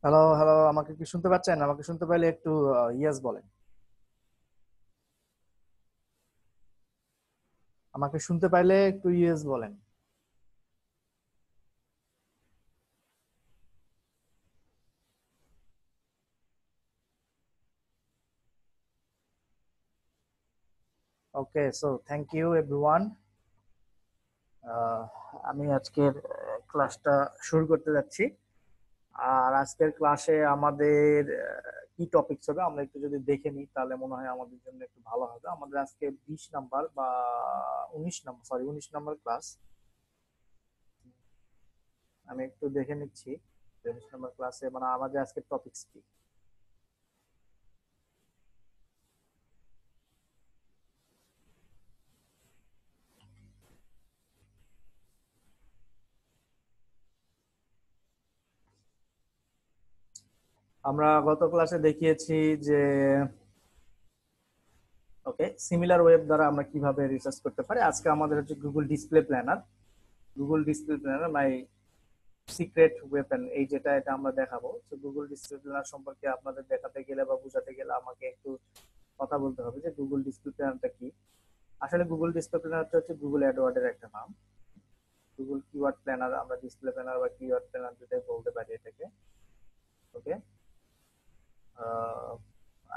Hello hello, আমাকে কি শুনতে পাচ্ছেন? আমাকে শুনতে পাইলে একটু ইয়েস বলেন। আমাকে শুনতে পাইলে একটু ইয়েস বলেন। ওকে, সো থ্যাংক ইউ এভরিওয়ান। আমি আজকের ক্লাসটা শুরু করতে যাচ্ছি। আর আজকের ক্লাসে আমাদের কি টপিকস হবে আমরা একটু যদি দেখে নিই তাহলে মনে হয় আমাদের জন্য একটু ভালো হবে। আমাদের আজকে 20 নাম্বার বা 19 নাম্বার, সরি 19 নাম্বার ক্লাস। আমি একটু দেখে নিচ্ছি 19 নাম্বার ক্লাসে মানে আমাদের আজকের টপিকস কি। আমরা গত ক্লাসে দেখিয়েছি যে ওকে সিমিলার ওয়েব দ্বারা আমরা কিভাবে রিসার্চ করতে পারি। আজকে আমাদের হচ্ছে Google display planner. Google display planner my secret weapon, এই যেটা এটা আমরা দেখাবো। তো গুগল ডিসপ্লে প্ল্যানার সম্পর্কে আপনাদের দেখাতে গেলে বা বোঝাতে গেলে আমাকে একটু কথা বলতে হবে যে গুগল ডিসপ্লে প্ল্যানারটা কি। আসলে গুগল ডিসপ্লে প্ল্যানারটা হচ্ছে গুগল অ্যাডওয়ার্ডের একটা নাম। গুগল কিওয়ার্ড প্ল্যানার, আমরা ডিসপ্লে প্ল্যানার বা কিওয়ার্ড প্ল্যানার যেটাই বলতে পারি এটাকে। ওকে,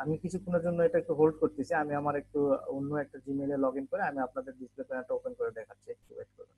আমি কিছুক্ষণের জন্য এটা একটু হোল্ড করতেছি। আমি আমার একটু অন্য একটা জিমেইলে লগ ইন করে আমি আপনাদের ডিসপ্লে প্যানেলটা ওপেন করে দেখাচ্ছি, একটু ওয়েট করুন।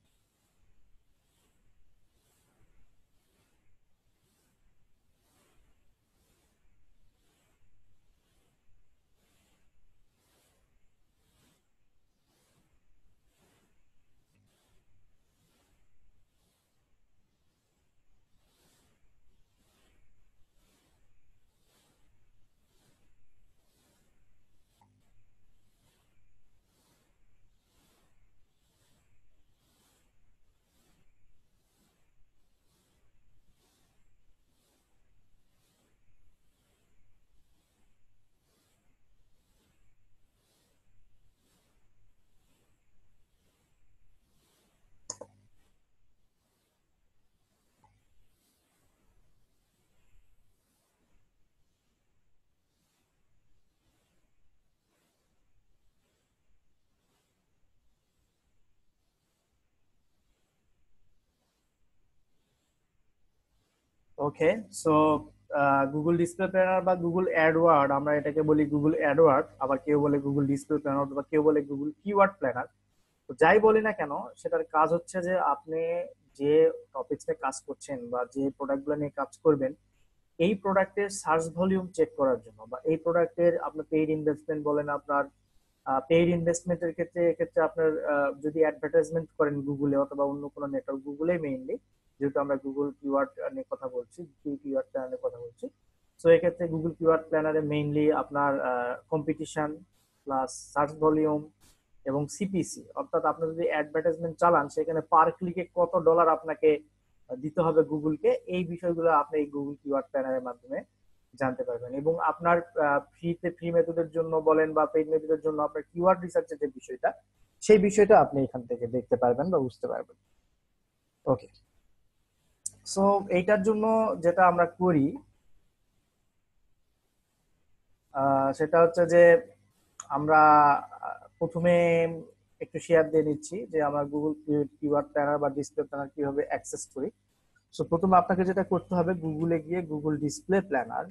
ওকে, সো গুগল ডিসপ্লে প্যানেল বা গুগল অ্যাডওয়ার্ড, আমরা এটাকে বলি গুগল অ্যাডওয়ার্ড, আবার কেউ বলে গুগল ডিসপ্লে প্যানেল বা কেউ বলে গুগল কিওয়ার্ড প্ল্যানার। তো যাই বলি না কেন, সেটার কাজ হচ্ছে যে আপনি যে টপিকস নিয়ে কাজ করছেন বা যে প্রোডাক্টগুলো নিয়ে কাজ করবেন, এই প্রোডাক্টের সার্চ ভলিউম চেক করার জন্য বা এই প্রোডাক্টের আপনার পেইড ইনভেস্টমেন্ট বলেন, আপনার পেইড ইনভেস্টমেন্টের ক্ষেত্রে এক্ষেত্রে আপনার যদি অ্যাডভার্টাইজমেন্ট করেন গুগলে অথবা অন্য কোনো নেটওয়ার্ক, গুগলে মেইনলি, যেহেতু আমরা গুগল কিওয়ার্ড নিয়ে কথা বলছি, কিওয়ার্ড প্ল্যানার নিয়ে কথা বলছি। সো এক্ষেত্রে গুগল কিওয়ার্ড প্ল্যানারে মেইনলি আপনার কম্পিটিশন প্লাস সার্চ ভলিউম এবং সিপিসি, অর্থাৎ আপনি যদি অ্যাডভার্টাইজমেন্ট চালান সেখানে পার ক্লিকে কত ডলার আপনাকে দিতে হবে গুগলকে, এই বিষয়গুলো আপনি এই গুগল কিওয়ার্ড প্ল্যানারের মাধ্যমে জানতে পারবেন। এবং আপনার ফ্রিতে, ফ্রি মেথডের জন্য বলেন বা পেইড মেথডের জন্য আপনার কিওয়ার্ড রিসার্চের যে বিষয়টা, সেই বিষয়টা আপনি এখান থেকে দেখতে পারবেন বা বুঝতে পারবেন। ওকে, সো এইটার জন্য যেটা আমরা করি সেটা হচ্ছে যে আমরা প্রথমে একটু শেয়ার দিয়ে নিচ্ছি যে আমরা গুগল কিওয়ার্ড প্ল্যানার বা ডিসপ্লে প্ল্যানার কিভাবে অ্যাক্সেস করি। সো প্রথমে আপনাকে যেটা করতে হবে, গুগলে গিয়ে গুগল ডিসপ্লে প্ল্যানার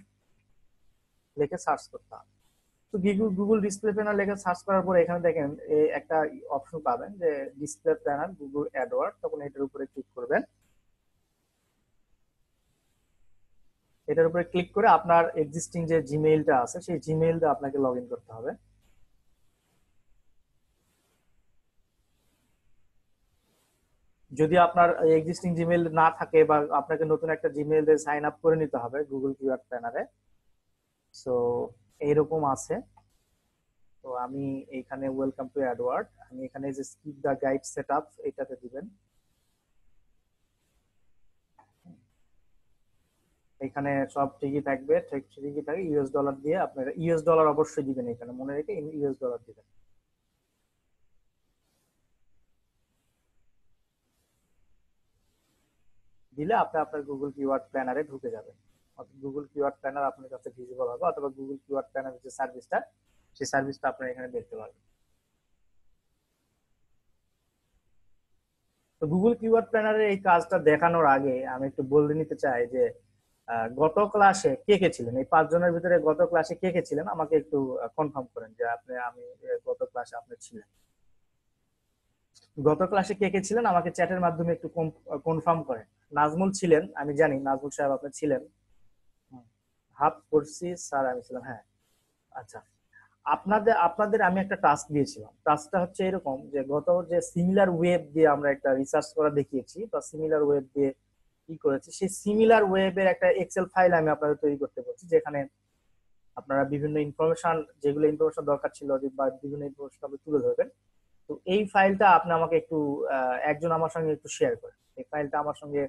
লিখে সার্চ করতে হবে। তো গুগল গুগল ডিসপ্লে প্ল্যানার লেখা সার্চ করার পরে এখানে দেখেন একটা অপশন পাবেন যে ডিসপ্লে প্ল্যানার গুগল অ্যাডওয়ার্ড, তখন এটার উপরে ক্লিক করবেন। এটার উপরে ক্লিক করে আপনার এক্সিস্টিং যে জিমেইলটা আছে সেই জিমেইলটা আপনাকে লগ ইন করতে হবে। যদি আপনার এক্সিস্টিং জিমেইল না থাকে বা আপনাকে নতুন একটা জিমেইল দিয়ে সাইন আপ করে নিতে হবে গুগল কিওয়ার্ড প্ল্যানারে। সো এইরকম আছে। তো আমি এইখানে ওয়েলকাম টু অ্যাডওয়ার্ড, আমি এখানে যে স্কিপ দা গাইড সেটআপ এটাতে দিবেন। এখানে সব ঠিকই থাকবে, ঠিক ঠিকই থাকে। ইউএস ডলার দিয়ে আপনার ইউএস ডলার অবশ্যই দিবেন, এখানে মনে রেখে ইউএস ডলার দিবেন। দিলে আপনি আপনার গুগল কিওয়ার্ড প্ল্যানারে ঢুকে যাবেন। গুগল কিওয়ার্ড প্ল্যানার আপনার কাছে ভিজিবল হবে, অথবা গুগল কিওয়ার্ড প্ল্যানার যে সার্ভিসটা, সেই সার্ভিসটা আপনারা এখানে দেখতে পারবেন। তো গুগল কিওয়ার্ড প্ল্যানারের এই কাজটা দেখানোর আগে আমি একটু বলে নিতে চাই যে গত ক্লাসে কে কে ছিলেন, এই 5 জনের ভিতরে গত ক্লাসে কে কে ছিলেন আমাকে একটু কনফার্ম করেন যে আমি গত ক্লাসে আপনি ছিলেন। গত ক্লাসে কে কে ছিলেন আমাকে চ্যাটের মাধ্যমে একটু কনফার্ম করেন। নাজমুল ছিলেন, আমি জানি নাজমুল সাহেব আপনি ছিলেন। হাফ করছি স্যার, আমি ছিলাম, হ্যাঁ। আচ্ছা, আপনাদের আপনাদের আমি একটা টাস্ক দিয়েছিলাম। টাস্কটা হচ্ছে এরকম যে গত যে সিমিলার ওয়েব দিয়ে আমরা একটা রিসার্চ করা দেখিয়েছি, বা সিমিলার ওয়েব দিয়ে কি করেছি, সেই সিমিলার ওয়েবের একটা এক্সেল ফাইল আমি আপনাদের তৈরি করতে বলছি, যেখানে আপনারা বিভিন্ন ইনফরমেশন, যেগুলো ইনফরমেশন দরকার ছিল বা বিভিন্ন ইনফরমেশন আপনি তুলে ধরবেন। তো এই ফাইলটা আপনি আমাকে একটু একজন আমার সঙ্গে একটু শেয়ার করেন। এই ফাইলটা আমার সঙ্গে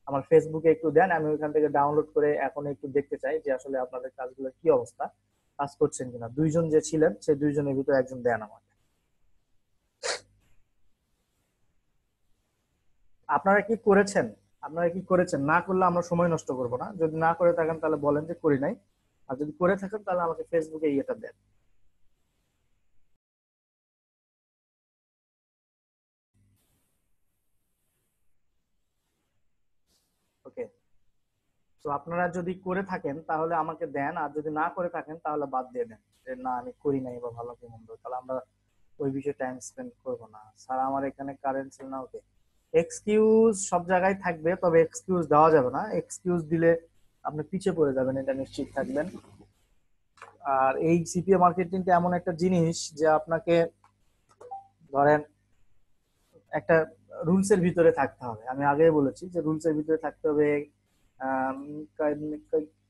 আমার ফেসবুকে একটু দেন, আমি ওইখান থেকে ডাউনলোড করে এখন একটু দেখতে চাই যে আসলে আপনাদের কাজগুলোর কি অবস্থা, কাজ করছেন কিনা। 2জন যে ছিলেন সেই 2জনের ভিতরে একজন দেন আমাকে। আপনারা কি করেছেন? আপনারা কি করেছেন? না করলে আমরা সময় নষ্ট করব না। যদি না করে থাকেন তাহলে বলেন যে করি নাই, আর যদি করে থাকেন তাহলে আমাকে ফেসবুকে ইয়েটা দেন। ওকে, তো আপনারা যদি করে থাকেন তাহলে আমাকে দেন, আর যদি না করে থাকেন তাহলে বাদ দিয়ে দেন যে না আমি করি নাই বা ভালো কি মন্দ, তাহলে আমরা ওই বিষয়ে টাইম স্পেন্ড করবো না। স্যার আমার এখানে কারেন্ট ছিল না, ওকে। এক্সকিউজ সব জায়গায় থাকবে, তবে এক্সকিউজ দেওয়া যাবে না। এক্সকিউজ দিলে আপনি পিছিয়ে পড়ে যাবেন, এটা নিশ্চিত থাকবেন। আর এই সিপিএ মার্কেটিংটা এমন একটা জিনিস যে আপনাকে ধরেন একটা রুলস এর ভিতরে থাকতে হবে। আমি আগেই বলেছি যে রুলস এর ভিতরে থাকতে হবে, আম,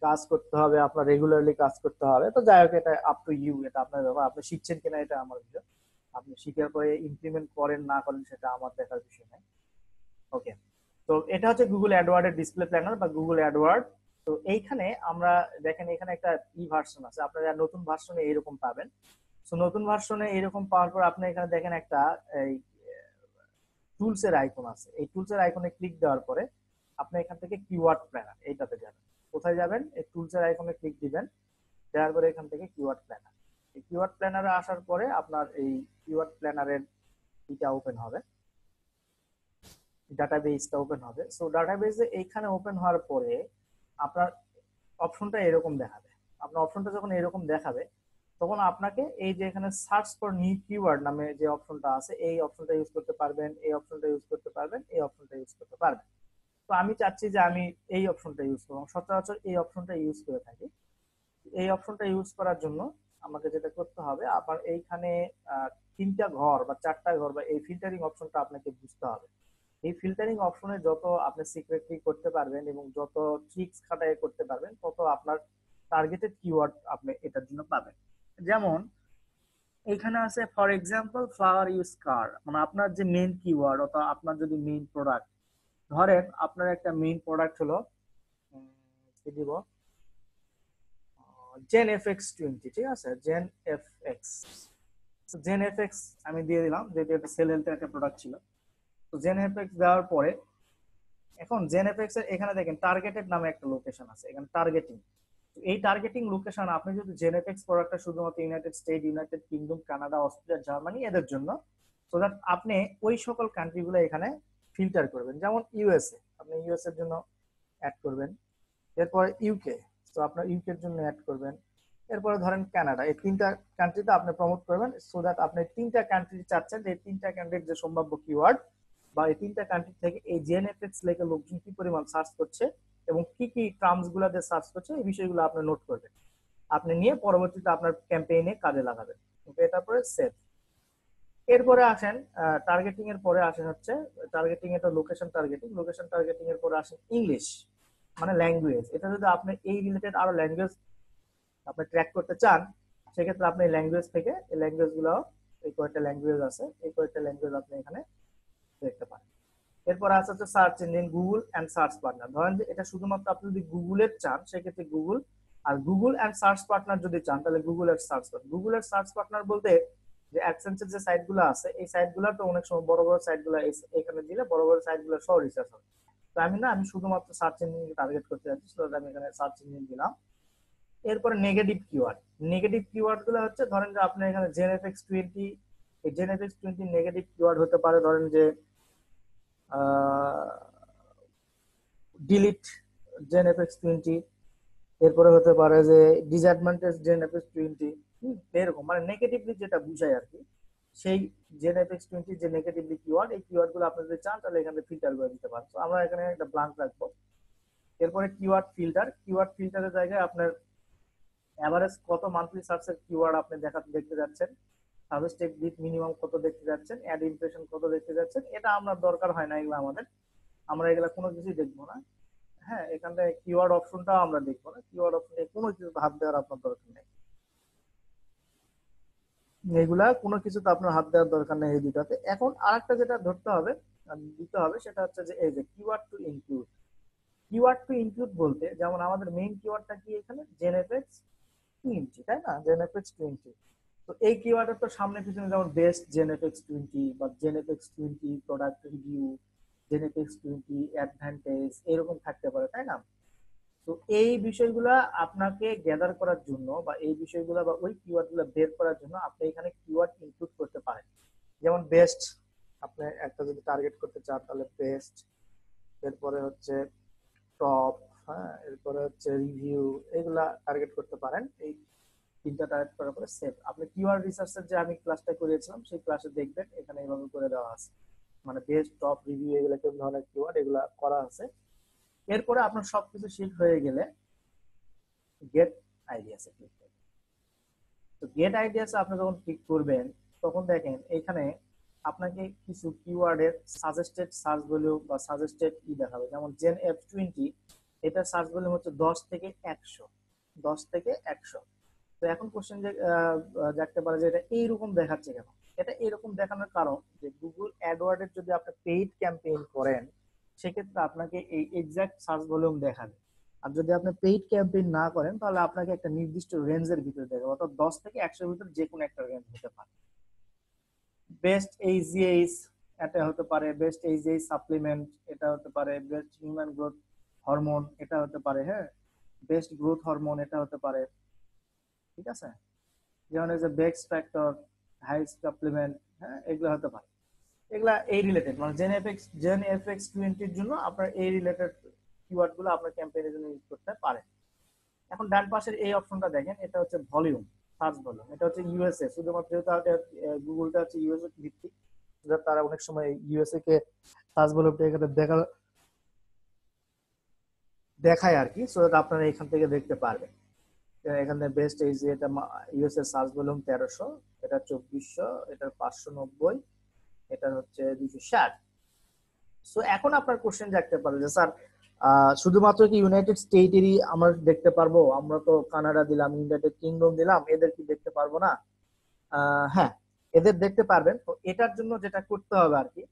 কাজ করতে হবে, আপনার রেগুলারলি কাজ করতে হবে। তো যাই হোক, এটা আপ টু ইউ, এটা আপনার ব্যাপার, আপনি শিখছেন কিনা এটা আমার বিষয়। আপনি শিখার পরে ইমপ্লিমেন্ট করেন না করেন সেটা আমার দেখার বিষয় নাই। ওকে, তো এটা হচ্ছে গুগল অ্যাডওয়ার্ড এর ডিসপ্লে প্ল্যানার বা গুগল অ্যাডওয়ার্ড। তো এইখানে আমরা দেখেন এখানে একটা ভার্সন আছে, আপনারা নতুন ভার্সনে এইরকম পাবেন। তো নতুন ভার্সনে এরকম পাওয়ার পর আপনি এখানে দেখেন একটা এই টুলস এর আইকন আছে। এই টুলস এর আইকনে ক্লিক দেওয়ার পরে আপনি এখান থেকে কিওয়ার্ড প্ল্যানার এইটাতে যাবেন। কোথায় যাবেন? এই টুলস এর আইকনে ক্লিক দিবেন, দেওয়ার পরে এখান থেকে কিওয়ার্ড প্ল্যানার। এই কিওয়ার্ড প্ল্যানারে আসার পরে আপনার এই কিওয়ার্ড প্ল্যানারের এটা ওপেন হবে, ডাটাবেসটা ওপেন হবে। সো ডাটাবেসে এইখানে ওপেন হওয়ার পরে আপনার অপশনটা এরকম দেখাবে। আপনার অপশনটা যখন এরকম দেখাবে তখন আপনাকে এই যে এখানে সার্চ ফর নিউ কিওয়ার্ড নামে যে অপশনটা আছে, এই অপশনটা ইউজ করতে পারবেন, এই অপশনটা ইউজ করতে পারবেন, এই অপশনটা ইউজ করতে পারবেন। তো আমি চাচ্ছি যে আমি এই অপশনটা ইউজ করব, সচরাচর এই অপশনটা ইউজ করে থাকি। এই অপশনটা ইউজ করার জন্য আমাকে যেটা করতে হবে, আবার এইখানে 3টা ঘর বা 4টা ঘর বা এই ফিল্টারিং অপশনটা আপনাকে বুঝতে হবে। এই ফিল্টারিং অপশনে যত আপনি সিক্রেটলি করতে পারবেন এবং যত ট্রিক্স খাটায় করতে পারবেন, তত আপনার টার্গেটেড কিওয়ার্ড আপনি এটার জন্য পাবেন। যেমন এখানে আছে ফর এক্সাম্পল ফ্লাওয়ার ইউজ কার, মানে আপনার যে মেইন কিওয়ার্ড অথবা আপনার যদি মেইন প্রোডাক্ট, ধরেন আপনার একটা মেইন প্রোডাক্ট হলো কি দিব, জেন এফ এক্স 20, ঠিক আছে, gen f x. Gen f x আমি দিয়ে দিলাম, যেহেতু এটা সেল হেলথের একটা প্রোডাক্ট ছিল। তো জেন এফ এক্স দেওয়ার পরে এখন জেনএফএক্স এর এখানে দেখেন টার্গেটেড নামে একটা লোকেশন আছে, এখানে টার্গেটিং। এই টার্গেটিং লোকেশন আপনি যদি জেনএফএক্স প্রোডাক্টটা শুধুমাত্র United state, United kingdom, Canada, Australia, Germany এদের জন্য, সো দ্যাট আপনি ওই সকল কান্ট্রিগুলো এখানে ফিল্টার করবেন। যেমন ইউএসএ, আপনি ইউএস এর জন্য অ্যাড করবেন। এরপরে ইউকে, তো আপনার ইউকে এর জন্য অ্যাড করবেন। এরপরে ধরেন কানাডা, এই 3টা কান্ট্রিতে আপনি প্রমোট করবেন, সো দ্যাট আপনি 3টা কান্ট্রি চাচ্ছেন যে 3টা কান্ট্রির যে সম্ভাব্য কিওয়ার্ড বা এই 3টা কান্ট্রি থেকে এই জেএনএফএক্স লেখা লোকজন কি পরিমাণ সার্চ করছে এবং কি কি টার্মস গুলাতে সার্চ করছে, এই বিষয়গুলো আপনি নোট করবেন, আপনি নিয়ে পরবর্তীতে আপনার ক্যাম্পেইনে কাজে লাগাবেন। ওকে, তারপরে সেভ। এরপরে আসেন টার্গেটিং এর পরে আসেন হচ্ছে টার্গেটিং, এটা লোকেশন টার্গেটিং। লোকেশন টার্গেটিং এর পরে আসেন ইংলিশ, মানে ল্যাঙ্গুয়েজ। এটা যদি আপনি এই রিলেটেড আরো ল্যাঙ্গুয়েজ আপনি ট্র্যাক করতে চান, সেক্ষেত্রে আপনি ল্যাঙ্গুয়েজ থেকে এই ল্যাঙ্গুয়েজ গুলো, এই কয়েকটা ল্যাঙ্গুয়েজ আছে, এই কয়েকটা ল্যাঙ্গুয়েজ আপনি এখানে দেখতে পারেন। এরপর আছে হচ্ছে search engine, Google and search partner. ধরেন যে এটা শুধুমাত্র আপনি যদি গুগলের চান সেক্ষেত্রে গুগল, আর গুগল অ্যান্ড সার্চ পার্টনার যদি চান তাহলে গুগল এর সার্চ পার্টনার। গুগল এর সার্চ পার্টনার বলতে যে অ্যাডসেন্সের যে সাইট গুলো আছে, এই সাইট গুলো তো অনেক সময় বড় বড় সাইট গুলো এখানে দিলে বড় বড় সাইট গুলো সহ রিসার্চ হবে। তো আমি শুধুমাত্র সার্চ ইঞ্জিন টার্গেট করতে যাচ্ছি, তো আমি এখানে সার্চ ইঞ্জিন দিলাম। এরপরে নেগেটিভ কিওয়ার্ড। নেগেটিভ কিওয়ার্ড গুলো হচ্ছে, ধরেন যে আপনি এখানে জেনএফএক্স 20, এই জেনএফএক্স 20 নেগেটিভ কিওয়ার্ড হতে পারে, ধরেন যে ডিলিট জেনএফএক্স 20, এরপরে হতে পারে যে ডিসঅ্যাডভান্টেজ জেনএফএক্স 20, এরকম মানে নেগেটিভলি যেটা বুঝায় আর কি, সেই জেনএফএক্স 20 যে নেগেটিভলি কিওয়ার্ড, এই কিওয়ার্ড গুলো আপনি যদি চান তাহলে এখানে ফিল্টার করে দিতে পারেন। তো আমরা এখানে একটা ব্ল্যাঙ্ক রাখবো। এরপরে কিওয়ার্ড ফিল্টার। কিওয়ার্ড ফিল্টারের জায়গায় আপনার এভারেজ কত মান্থলি সার্চের কিওয়ার্ড আপনি দেখতে যাচ্ছেন, সাজেস্টেড বিট মিনিমাম কত দেখতে যাচ্ছেন, অ্যাড ইমপ্রেশন কত দেখতে যাচ্ছেন, এটা আমরা দরকার হয় না, এগুলো আমাদের, আমরা এগুলা কোনো কিছুই দেখবো না। হ্যাঁ, এখানে কিওয়ার্ড অপশনটাও আমরা দেখবো না, কিওয়ার্ড অপশনে কোনো কিছু হাত দেওয়ার আপনার দরকার নেই, এগুলা কোনো কিছুতে আপনার হাত দেওয়ার দরকার নেই এই দুটাতে। এখন আরেকটা যেটা ধরতে হবে, দিতে হবে, সেটা হচ্ছে যে এই যে keyword two include. Keyword two include বলতে, যেমন আমাদের মেইন কিওয়ার্ডটা কি এখানে, জেনএফএক্স 20, তাই না, জেনএফএক্স 20। তো এই কিওয়ার্ডের তো সামনে পিছনে যেমন বেস্ট জেনএফএক্স 20 বা জেনএফএক্স 20 প্রোডাক্ট রিভিউ, জেনএফএক্স 20 অ্যাডভান্টেজ, এরকম থাকতে পারে, তাই না। তো এই বিষয়গুলা আপনাকে গ্যাদার করার জন্য বা এই বিষয়গুলা বা ওই কিওয়ার্ড গুলা বের করার জন্য আপনি এখানে কিওয়ার্ড ইনক্লুড করতে পারেন। যেমন বেস্ট, আপনি একটা যদি টার্গেট করতে চান তাহলে বেস্ট, এরপরে হচ্ছে টপ, হ্যাঁ, এরপরে হচ্ছে রিভিউ, এগুলা টার্গেট করতে পারেন। এই তিনটা টার্গেট করার পরে সেভ। আপনি কিওয়ার্ড রিসার্চের যে আমি ক্লাসটা করিয়েছিলাম সেই ক্লাসে দেখবেন এখানে এইভাবে করে দেওয়া আছে, মানে বেস্ট, টপ, রিভিউ, এগুলা কোন ধরনের কিওয়ার্ড এগুলা করা আছে। এরপরে আপনার সবকিছু শিট হয়ে গেলে গেট আইডিয়াসে ক্লিক করবেন। তো গেট আইডিয়াসে আপনি যখন ক্লিক করবেন তখন দেখেন এখানে আপনাকে কিছু কিওয়ার্ডের সাজেস্টেড সার্চ ভ্যালু বা সাজেস্টেড ই দেখাবে। যেমন জেন F20, এটা সার্চ ভ্যালু হচ্ছে 10 থেকে 100, 10 থেকে 100। তো এখন কোশ্চেন যে দেখতে পারে যে এটা এইরকম দেখাচ্ছে কেন। এটা এরকম দেখানোর কারণ যে গুগল অ্যাডওয়ার্ডের যদি আপনি পেইড ক্যাম্পেইন করেন সেক্ষেত্রে আপনাকে এই এক্সাক্ট সার্চ ভলিউম দেখাবে। আর যদি আপনি পেইড ক্যাম্পেইন না করেন তাহলে আপনাকে একটা নির্দিষ্ট রেঞ্জের ভিতরে দেখাবে, অর্থাৎ 10 থেকে 100-এর ভিতরে যে কোনো একটা রেঞ্জ হতে পারে। বেস্ট এইচজিএইচ, এটা হতে পারে বেস্ট এইচজিএইচ সাপ্লিমেন্ট, এটা হতে পারে বেস্ট হিউম্যান গ্রোথ হরমোন, এটা হতে পারে, হ্যাঁ, বেস্ট গ্রোথ হরমোন, এটা হতে পারে, ঠিক আছে। যেমন এই যে বেক্স ফ্যাক্টর, হাই সাপ্লিমেন্ট, হ্যাঁ, এগুলো হতে পারে। এগুলা এই রিলেটেড, মানে জেন এফএক্স 20-র জন্য আপনার এই রিলেটেড কিওয়ার্ড গুলো আপনার ক্যাম্পেইনের জন্য ইউজ করতে পারেন। এখন ডান পাশের এই অপশনটা দেখেন, এটা হচ্ছে ভলিউম, সার্চ ভলিউম। এটা হচ্ছে ইউএসএ, শুধুমাত্র গুগলটা হচ্ছে ইউএসএ ভিত্তিক, তারা অনেক সময় ইউএসএ কে সার্চ ভলিউমটা এখানে দেখায় আর কি, সো আপনারা এখান থেকে দেখতে পারবেন। এখানে বেস্ট এই যে এটা ইউএসএ সার্চ ভলিউম 1300, এটা 2400, এটা 590, এটা হচ্ছে 260। সো এখন আপনার কোশ্চেন জাগতে পারে যে স্যার শুধুমাত্র কি ইউনাইটেড স্টেটেরই আমরা দেখতে পারবো, আমরা তো কানাডা দিলাম, ইউনাইটেড কিংডম দিলাম, এদের কি দেখতে পারবো না? হ্যাঁ, এদের দেখতে পারবেন। তো এটার জন্য যেটা করতে হবে আর কি,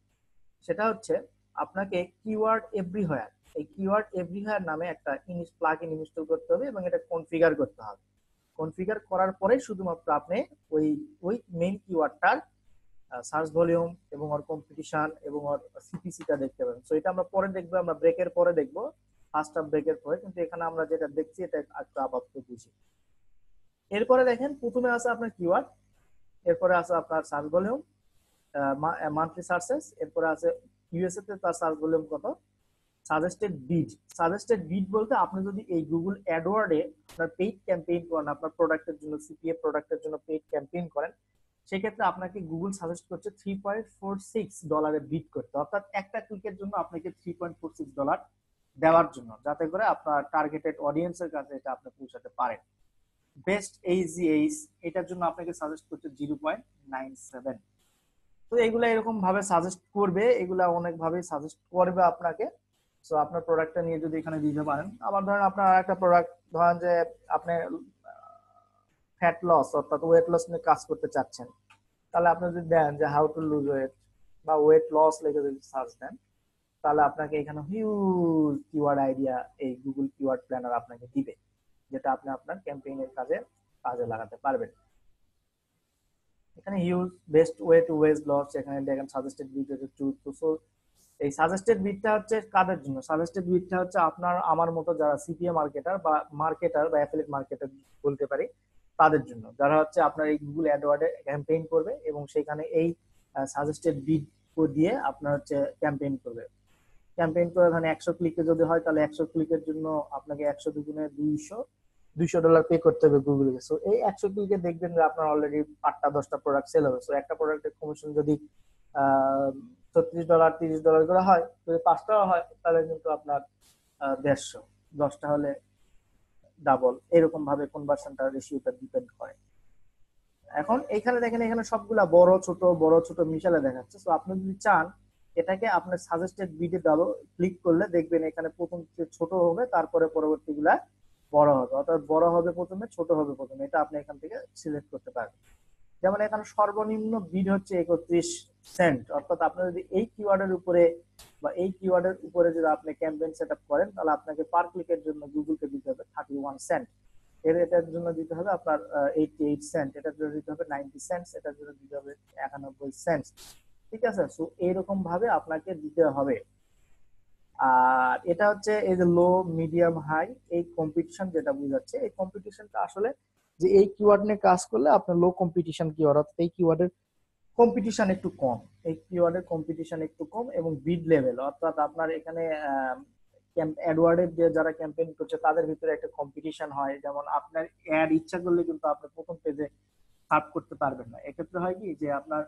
সেটা হচ্ছে আপনাকে কিওয়ার্ড এভরিহোয়ার, এই কিওয়ার্ড এভরিহোয়ার নামে একটা প্লাগইন ইনস্টল করতে হবে এবং এটা কনফিগার করতে হবে। কনফিগার করার পরে শুধুমাত্র আপনি ওই ওই মেইন কিওয়ার্ডটার সার্চ ভলিউম এবং ওর কম্পিটিশন এবং ওর সিপিসিটা দেখতে পাবেন। সো এটা আমরা পরে দেখবো, আমরা ব্রেকের পরে দেখবো, ফার্স্ট হাফ ব্রেকের পরে, কিন্তু এখানে আমরা যেটা দেখছি এটা একটু আপাতত বুঝি। এরপরে দেখেন প্রথমে আছে আপনার কিওয়ার্ড, এরপরে আছে আপনার সার্চ ভলিউম, মান্থলি সার্চেস, এরপরে আছে ইউএসএ তে তার সার্চ ভলিউম কত, সাজেস্টেড বিড। সাজেস্টেড বিড বলতে আপনি যদি এই গুগল অ্যাডওয়ার্ডে আপনার পেইড ক্যাম্পেইন করেন, আপনার প্রোডাক্টের জন্য, সিপিএ প্রোডাক্টের জন্য পেইড ক্যাম্পেইন করেন, সেক্ষেত্রে আপনাকে গুগল সাজেস্ট করছে $3.46 বিড করতে, অর্থাৎ একটা ক্লিকের জন্য আপনাকে $3.46 দেওয়ার জন্য, যাতে করে আপনার টার্গেটেড অডিয়েন্সের কাছে এটা আপনি পৌঁছাতে পারেন। বেস্ট এইচজিএইচ, এটার জন্য আপনাকে সাজেস্ট করছে 0.97। তো এগুলা এরকম ভাবে সাজেস্ট করবে, এগুলা অনেক ভাবে সাজেস্ট করবে আপনাকে। সো আপনার প্রোডাক্টটা নিয়ে যদি এখানে দিতে পারেন। আবার ধরেন আপনার একটা প্রোডাক্ট, ধরেন যে আপনি ফ্যাট লস অর্থাৎ ওয়েট লস নিয়ে কাজ করতে চাচ্ছেন, তাহলে আপনি যদি দেন যে হাউ টু লুজ ওয়েট বা ওয়েট লস লিখে যদি সার্চ দেন, তাহলে আপনাকে এখানে হিউজ কিওয়ার্ড আইডিয়া এই গুগল কিওয়ার্ড প্ল্যানার আপনাকে দিবে, যেটা আপনি আপনার ক্যাম্পেইনের কাজে লাগাতে পারবেন। এখানে huge best way to weight loss, এখানে দেখেন সাজেস্টেড ভিডিও টু। এই সাজেস্টেড বিটটা হচ্ছে কাদের জন্য? সাজেস্টেড বিটটা হচ্ছে আপনার আমার মতো যারা সিপিএ মার্কেটার বা অ্যাফিলিয়েট মার্কেটার বলতে পারি, তাদের জন্য, যারা হচ্ছে আপনার এই গুগল অ্যাডওয়ার্ডে ক্যাম্পেইন করবে এবং সেখানে এই সাজেস্টেড বিট দিয়ে আপনার হচ্ছে ক্যাম্পেইন করবে। ক্যাম্পেইন করে ধরেন 100 ক্লিকে যদি হয়, তাহলে 100 ক্লিকের জন্য আপনাকে 100 দুগুণে 200 $200 পে করতে হবে গুগলকে। সো এই 100 ক্লিকে দেখবেন যে আপনার অলরেডি 8টা 10টা প্রোডাক্ট সেল হবে। সো একটা প্রোডাক্টের কমিশন যদি $36 $30 করে হয়, যদি 5টাও হয় তাহলে কিন্তু আপনার 150, 10টা হলে ডাবল, এরকম ভাবে কনভার্সনটা রেশিওটা ডিপেন্ড করে। এখন এখানে দেখেন, এখানে সবগুলা বড় ছোট মিশালে দেখাচ্ছে। তো আপনি যদি চান এটাকে আপনার সাজেস্টেড ভিডিও ডাবল ক্লিক করলে দেখবেন এখানে প্রথম ছোট হবে, তারপরে পরবর্তী গুলা বড় হবে, অর্থাৎ বড় হবে প্রথমে, ছোট হবে প্রথমে, এটা আপনি এখান থেকে সিলেক্ট করতে পারবেন। যেমন এখানে সর্বনিম্ন বিড হচ্ছে 31 সেন্ট, অর্থাৎ আপনি যদি এই কিওয়ার্ডের উপরে বা এই কিওয়ার্ডের উপরে যদি আপনি ক্যাম্পেইন সেট আপ করেন, তাহলে আপনাকে পার ক্লিকের জন্য গুগলকে দিতে হবে 31 সেন্ট। এটার জন্য দিতে হবে আপনার 88 সেন্ট, এটার জন্য দিতে হবে 90 সেন্ট, এটার জন্য দিতে হবে 91 সেন্ট। ঠিক আছে, সো এইরকম ভাবে আপনাকে দিতে হবে। আর এটা হচ্ছে এই যে লো, মিডিয়াম, হাই, এই কম্পিটিশন যেটা বোঝাচ্ছে, এই কম্পিটিশনটা আসলে যে এই কিওয়ার্ড নিয়ে কাজ করলে আপনার লো কম্পিটিশন কিওয়ার্ড, অর্থাৎ এই কিওয়ার্ডের কম্পিটিশন একটু কম, এই কিওয়ার্ডের কম্পিটিশন একটু কম এবং বিড লেভেল, অর্থাৎ আপনার এখানে অ্যাডওয়ার্ডের যে যারা ক্যাম্পেইন করছে তাদের ভিতরে একটা কম্পিটিশন হয়। যেমন আপনার অ্যাড ইচ্ছা করলে কিন্তু আপনি প্রথম পেজে সার্ভ করতে পারবেন না। এক্ষেত্রে হয় কি যে আপনার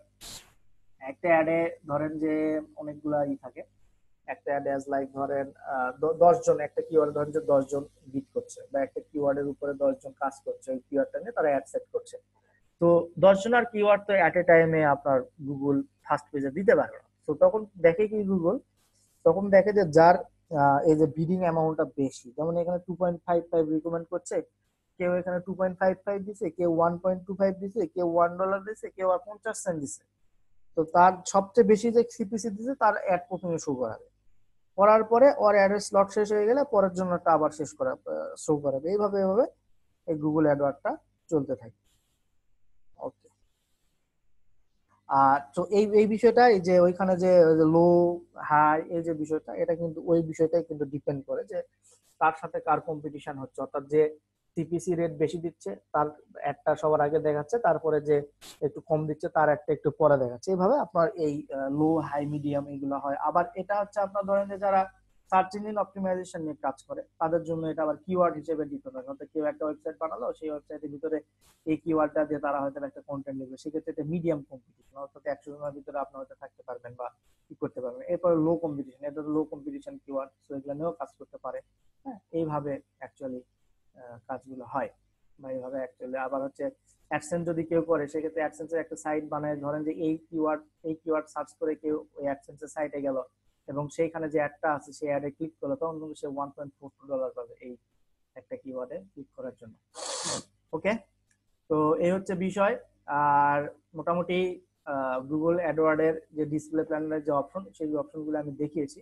একটা অ্যাডে ধরেন যে অনেকগুলা থাকে, একটা অ্যাড অ্যাজ লাইক ধরেন 10 জন, একটা কিওয়ার্ড ধরেন যে 10 জন বিট করছে, বা একটা কিওয়ার্ডের উপরে 10 জন কাজ করছে, ওই কিওয়ার্ডটা নিয়ে তারা অ্যাড সেট করছে। তো 10 জনের কিওয়ার্ড তো এট এ টাইমে আপনার গুগল ফার্স্ট পেজে দিতে পারবে না। তো তখন দেখে কি গুগল, তখন দেখে যে যার এই যে বিডিং অ্যামাউন্টটা বেশি, যেমন এখানে 2.55 রিকমেন্ড করছে, কেউ এখানে 2.55 দিছে, কেউ 1.25 দিছে, কেউ $1 দিছে, কেউ আর 50 সেন্ট দিছে। তো তার সবচেয়ে বেশি যে সিপিসি দিছে তার অ্যাড প্রথমে শো করাবে, করার পরে ওর অ্যাডের স্লট শেষ হয়ে গেলে পরের জন্যটা আবার শো করাবে। এইভাবে এইভাবে এই গুগল অ্যাডওয়ার্ডটা চলতে থাকে। ওকে। আর তো এই এই বিষয়টা, এই যে ওইখানে যে লো, হাই, এই যে বিষয়টা, এটা কিন্তু ওই বিষয়টাই কিন্তু ডিপেন্ড করে যে তার সাথে কার কম্পিটিশন হচ্ছে, অর্থাৎ যে সিপিসি রেট বেশি দিচ্ছে তার একটা সবার আগে দেখাচ্ছে, তারপরে যে একটু কম দিচ্ছে তার একটা একটু পরে দেখাচ্ছে। এইভাবে আপনার এই লো, হাই, মিডিয়াম এগুলো হয়। আবার এটা হচ্ছে আপনার ধরেন যে যারা সার্চ ইঞ্জিন অপটিমাইজেশন নিয়ে কাজ করে তাদের জন্য এটা আবার কিওয়ার্ড হিসেবে দিতে পারে, অর্থাৎ কেউ একটা ওয়েবসাইট বানালো, সেই ওয়েবসাইটের ভিতরে এই কিওয়ার্ডটা দিয়ে তারা হয়তো একটা কন্টেন্ট লিখবে, সেক্ষেত্রে এটা মিডিয়াম কম্পিটিশন, অর্থাৎ 100 জনের ভিতরে আপনার হয়তো থাকতে পারবেন বা কি করতে পারবেন। এরপর লো কম্পিটিশন, এটা লো কম্পিটিশন কিওয়ার্ড, তো এগুলো নিয়েও কাজ করতে পারে। হ্যাঁ, এইভাবে অ্যাকচুয়ালি কাজগুলো হয়, বা এইভাবে অ্যাকচুয়ালি আবার হচ্ছে অ্যাডসেন্স যদি কেউ করে, সেক্ষেত্রে অ্যাডসেন্সের একটা সাইট বানায়, ধরেন যে এই কিওয়ার্ড সার্চ করে কেউ ওই অ্যাডসেন্সের সাইটে গেল এবং সেইখানে যে অ্যাডটা আছে সেই অ্যাডে ক্লিক করলো, তখন কিন্তু সে $1.42 পাবে এই একটা কিওয়ার্ডে ক্লিক করার জন্য। ওকে, তো এই হচ্ছে বিষয়। আর মোটামুটি গুগল অ্যাডওয়ার্ডের যে ডিসপ্লে প্ল্যানের যে অপশন, সেই অপশনগুলো আমি দেখিয়েছি।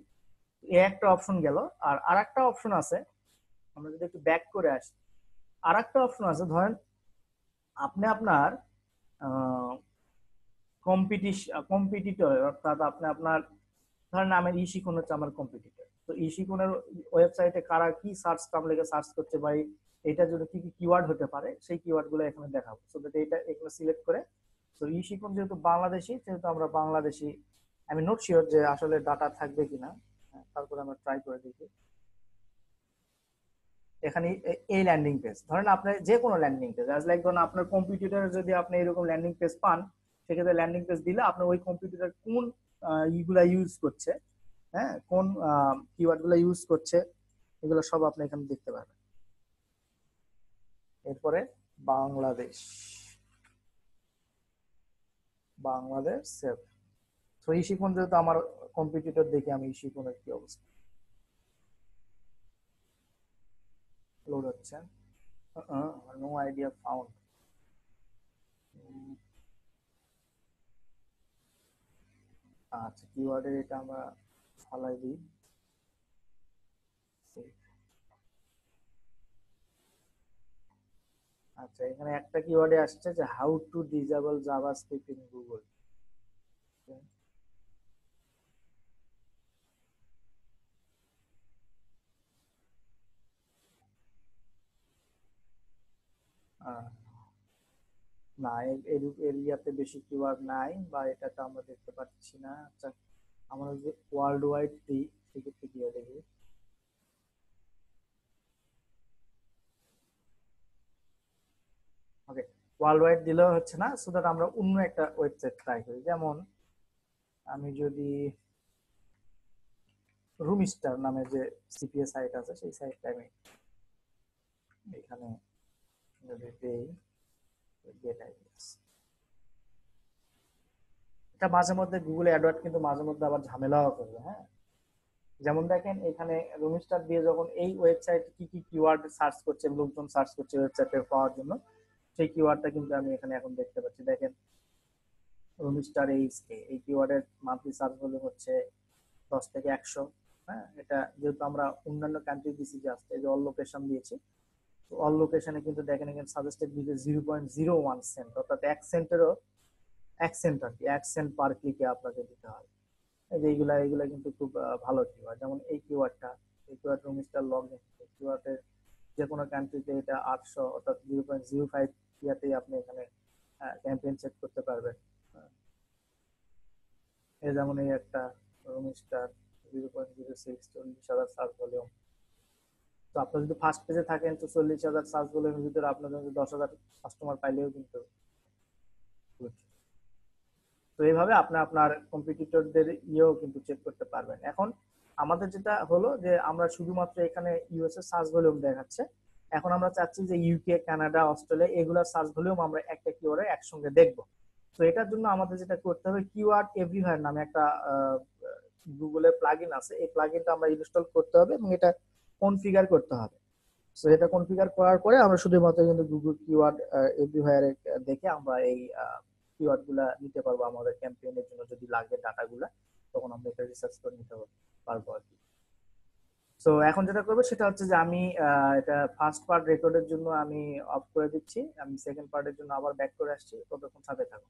এই একটা অপশন গেল। আর আরেকটা অপশন আছে, আমরা যদি একটু ব্যাক করে আসি, আরেকটা অপশন আছে, ধরেন আপনি আপনার কম্পিটিটর, অর্থাৎ আপনি আপনার ধরেন আমার ইশিকোন হচ্ছে আমার কম্পিটিটর, তো ইশিকোনের ওয়েবসাইটে কারা কি সার্চ টার্ম লিখে সার্চ করছে বা এটার জন্য কি কি কিওয়ার্ড হতে পারে, সেই কিওয়ার্ড গুলো এখানে দেখাবো। সো দ্যাট এটা এখানে সিলেক্ট করে, তো ইশিকোন যেহেতু বাংলাদেশি, সেহেতু আমরা বাংলাদেশি, আমি নট শিওর যে আসলে ডাটা থাকবে কিনা, তারপরে আমরা ট্রাই করে দেখি। এখানে এই ল্যান্ডিং পেজ, ধরেন আপনি যে কোনো ল্যান্ডিং পেজ, অ্যাজ লাইক ধরেন আপনার কম্পিউটারে যদি আপনি এরকম ল্যান্ডিং পেজ পান, সেক্ষেত্রে ল্যান্ডিং পেজ দিলে আপনার ওই কম্পিউটার কোন ইগুলা ইউজ করছে, হ্যাঁ, কোন কিওয়ার্ড গুলো ইউজ করছে, এগুলো সব আপনি এখানে দেখতে পাবেন। এরপরে বাংলাদেশ, বাংলাদেশ সেভ। তো ইশিকোন যেহেতু আমার কম্পিউটার, দেখি আমি ইশিকোনের কি অবস্থা। লোড হচ্ছে, নো আইডিয়া ফাউন্ড। আচ্ছা, কিওয়ার্ডের এটা আমরা ফালাই দিই। আচ্ছা, এখানে একটা কিওয়ার্ডে আসছে যে how to disable JavaScript in Google. আহ, না, এরিয়াতে বেশি কিওয়ার্ড নাই, বা এটাতে আমরা দেখতে পাচ্ছি না। আচ্ছা, আমরা যে ওয়ার্ল্ড ওয়াইড দিই, সেক্ষেত্রে দিয়ে দেখি। ওকে, ওয়ার্ল্ড ওয়াইড দিলেও হচ্ছে না, সো দ্যাট আমরা অন্য একটা ওয়েবসাইট ট্রাই করি। যেমন আমি যদি রুম স্টার নামে যে সিপিএ সাইট আছে, সেই সাইটটা আমি এখানে যদি দেই, গেট আইডিয়াস, এটা মাঝে মধ্যে গুগল অ্যাডওয়ার্ড কিন্তু মাঝে মধ্যে আবার ঝামেলাও করবে, হ্যাঁ। যেমন দেখেন এখানে রুম স্টার দিয়ে যখন এই ওয়েবসাইট কি কি কিওয়ার্ড সার্চ করছে, লোকজন সার্চ করছে ওয়েবসাইটে পাওয়ার জন্য, সেই কিওয়ার্ডটা কিন্তু আমি এখানে এখন দেখতে পাচ্ছি। দেখেন রুমিস্টার এইচকে, এই কিওয়ার্ডের মান্থলি সার্চ ভ্যালু হচ্ছে 10 থেকে 100। হ্যাঁ, এটা যেহেতু আমরা অন্যান্য কান্ট্রি দিছি, জাস্ট এই যে অল লোকেশন দিয়েছি, তো অল লোকেশনে কিন্তু দেখেন এখানে সাজেস্টেড দিতে 0.01 সেন্ট, অর্থাৎ 1 সেন্টেরও 1 সেন্ট আর কি, 1 সেন্ট পার ক্লিকে আপনাকে দিতে হয়। এই যে এইগুলা এইগুলা কিন্তু খুব ভালো কিওয়ার্ড। যেমন এই কিওয়ার্ডটা, এই কিওয়ার্ড রুমিস্টার লগ ইন, এই কিওয়ার্ডের যে কোনো কান্ট্রিতে এটা 800, অর্থাৎ 0.05 ইয়াতেই আপনি এখানে ক্যাম্পেইন সেট করতে পারবেন। এই যেমন এই একটা রুম স্টার 0.06, 40,000 সার্চ ভলিউম। তো আপনার যদি ফার্স্ট পেজে থাকেন, তো 40,000 সার্চ ভলিউমের ভিতরে আপনার যদি 10,000 কাস্টমার পাইলেও কিন্তু good। তো এইভাবে আপনি আপনার কম্পিটিটরদের ইয়েও কিন্তু চেক করতে পারবেন। এখন আমাদের যেটা হলো যে আমরা শুধুমাত্র এখানে ইউএস এর সার্চ ভলিউম দেখাচ্ছে, এখন আমরা চাচ্ছি যে ইউকে, কানাডা, অস্ট্রেলিয়া এগুলোর সার্চ ভলিউম আমরা একটা কিওয়ার্ডে একসঙ্গে দেখবো। তো এটার জন্য আমাদের যেটা করতে হবে, কিওয়ার্ড এভরিওয়্যার নামে একটা গুগলের প্লাগইন আছে, এই প্লাগইনটা আমরা ইনস্টল করতে হবে এবং এটা কনফিগার করতে হবে। তো এটা কনফিগার করার পরে আমরা শুধুমাত্র কিন্তু গুগল কিওয়ার্ড এভরিওয়্যার দেখে আমরা এই কিওয়ার্ড গুলা নিতে পারবো আমাদের ক্যাম্পেইনের জন্য, যদি লাগে ডাটাগুলা, তখন আমরা এটা রিসার্চ করে নিতে পারবো আর কি। তো এখন যেটা করবো সেটা হচ্ছে যে আমি এটা ফার্স্ট পার্ট রেকর্ডের জন্য আমি অফ করে দিচ্ছি, আমি সেকেন্ড পার্টের জন্য আবার ব্যাক করে আসছি, ততক্ষণ সাথে থাকো।